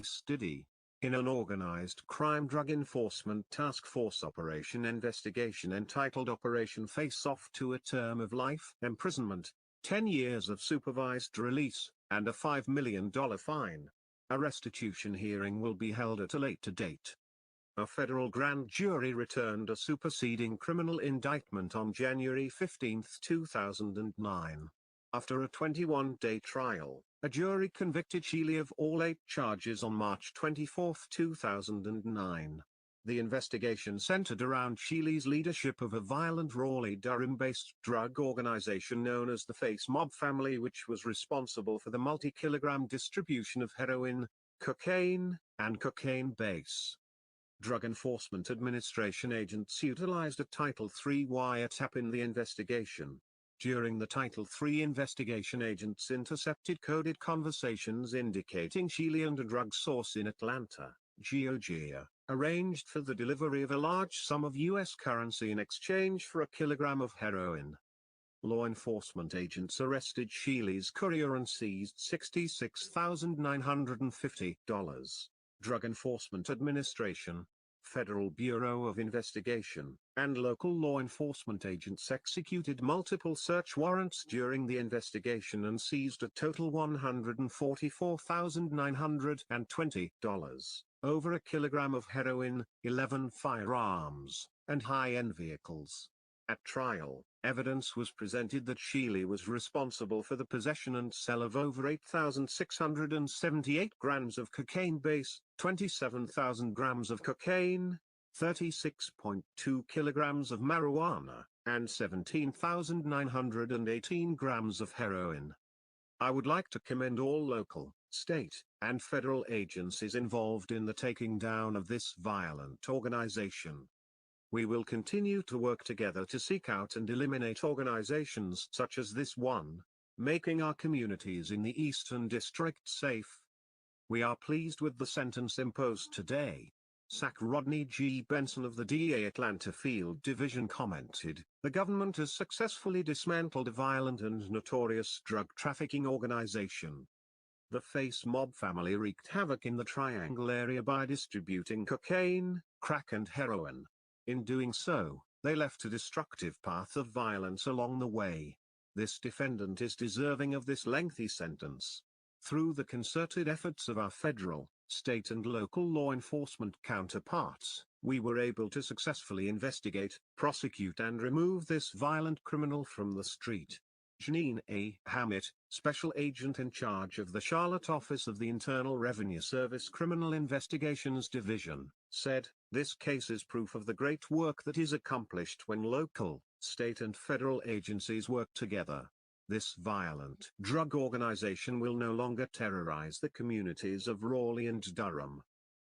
Facediddy. In an organized crime drug enforcement task force operation investigation entitled Operation Face Off to a term of life imprisonment, 10 years of supervised release, and a $5 million fine. A restitution hearing will be held at a later date. A federal grand jury returned a superseding criminal indictment on January 15, 2009. After a 21-day trial, a jury convicted Shealey of all 8 charges on March 24, 2009. The investigation centered around Shealey's leadership of a violent Raleigh-Durham-based drug organization known as the Face Mob family, which was responsible for the multi-kilogram distribution of heroin, cocaine, and cocaine base. Drug Enforcement Administration agents utilized a Title III wiretap in the investigation. During the Title III investigation, agents intercepted coded conversations indicating Shealey and a drug source in Atlanta, Georgia, arranged for the delivery of a large sum of U.S. currency in exchange for a kilogram of heroin. Law enforcement agents arrested Shealey's courier and seized $66,950. Drug Enforcement Administration, Federal Bureau of Investigation, and local law enforcement agents executed multiple search warrants during the investigation and seized a total $144,920, over a kilogram of heroin, 11 firearms, and high-end vehicles. At trial, evidence was presented that Shealey was responsible for the possession and sale of over 8,678 grams of cocaine base, 27,000 grams of cocaine, 36.2 kilograms of marijuana, and 17,918 grams of heroin. I would like to commend all local, state, and federal agencies involved in the taking down of this violent organization. We will continue to work together to seek out and eliminate organizations such as this one, making our communities in the Eastern District safe. We are pleased with the sentence imposed today. SAC Rodney G. Benson of the DEA Atlanta Field Division commented, "The government has successfully dismantled a violent and notorious drug trafficking organization. The Face Mob family wreaked havoc in the Triangle area by distributing cocaine, crack and heroin. In doing so, they left a destructive path of violence along the way. This defendant is deserving of this lengthy sentence. Through the concerted efforts of our federal, state and local law enforcement counterparts, we were able to successfully investigate, prosecute and remove this violent criminal from the street." Janine A. Hammett, Special Agent in charge of the Charlotte Office of the Internal Revenue Service Criminal Investigations Division, said, "This case is proof of the great work that is accomplished when local, state and federal agencies work together. This violent drug organization will no longer terrorize the communities of Raleigh and Durham."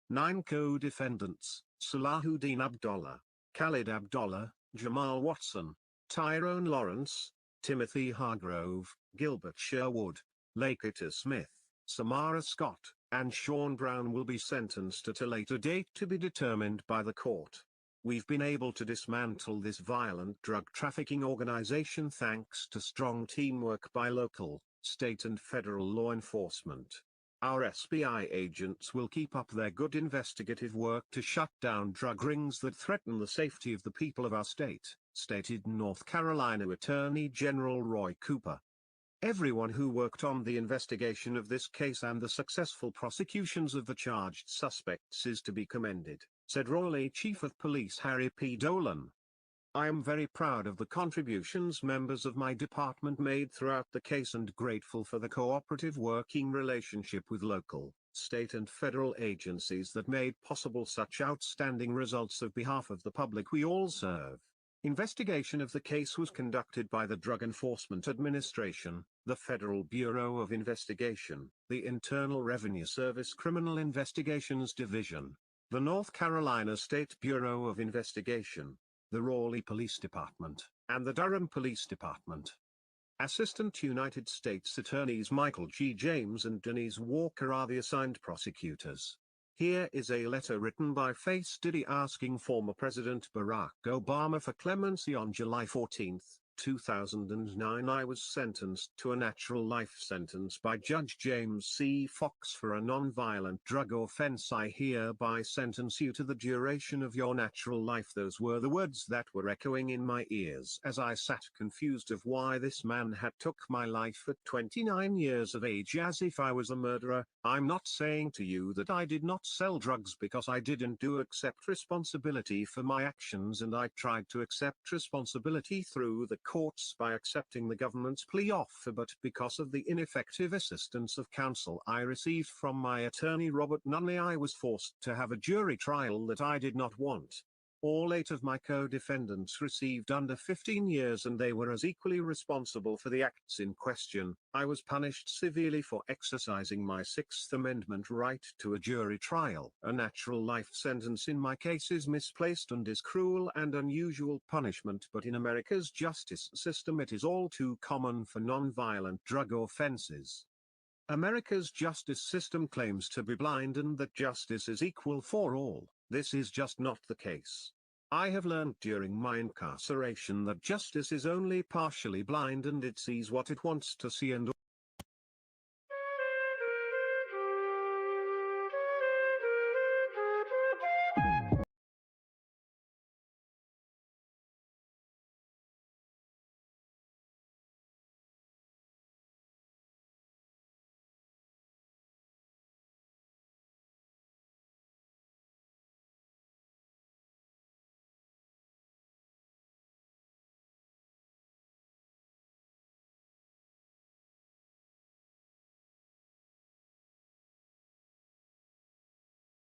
9 co-defendants, Salahuddin Abdullah, Khalid Abdullah, Jamal Watson, Tyrone Lawrence, Timothy Hargrove, Gilbert Sherwood, Lakita Smith, Samara Scott, and Sean Brown will be sentenced at a later date to be determined by the court. We've been able to dismantle this violent drug trafficking organization thanks to strong teamwork by local, state and federal law enforcement. Our SBI agents will keep up their good investigative work to shut down drug rings that threaten the safety of the people of our state, stated North Carolina Attorney General Roy Cooper. "Everyone who worked on the investigation of this case and the successful prosecutions of the charged suspects is to be commended," said Raleigh Chief of Police Harry P. Dolan. "I am very proud of the contributions members of my department made throughout the case and grateful for the cooperative working relationship with local, state and federal agencies that made possible such outstanding results on behalf of the public we all serve." Investigation of the case was conducted by the Drug Enforcement Administration, the Federal Bureau of Investigation, the Internal Revenue Service Criminal Investigations Division, the North Carolina State Bureau of Investigation, the Raleigh Police Department, and the Durham Police Department. Assistant United States Attorneys Michael G. James and Denise Walker are the assigned prosecutors. Here is a letter written by Facediddy asking former President Barack Obama for clemency on July 14, 2009 I was sentenced to a natural life sentence by Judge James C. Fox for a non-violent drug offense. I hereby sentence you to the duration of your natural life. Those were the words that were echoing in my ears as I sat confused of why this man had took my life at 29 years of age as if I was a murderer. I'm not saying to you that I did not sell drugs, because I didn't do accept responsibility for my actions, and I tried to accept responsibility through the courts by accepting the government's plea offer, but because of the ineffective assistance of counsel I received from my attorney Robert Nunley, I was forced to have a jury trial that I did not want. All 8 of my co-defendants received under 15 years, and they were as equally responsible for the acts in question. I was punished severely for exercising my Sixth Amendment right to a jury trial. A natural life sentence in my case is misplaced and is cruel and unusual punishment, but in America's justice system it is all too common for non-violent drug offenses. America's justice system claims to be blind and that justice is equal for all. This is just not the case. I have learned during my incarceration that justice is only partially blind, and it sees what it wants to see and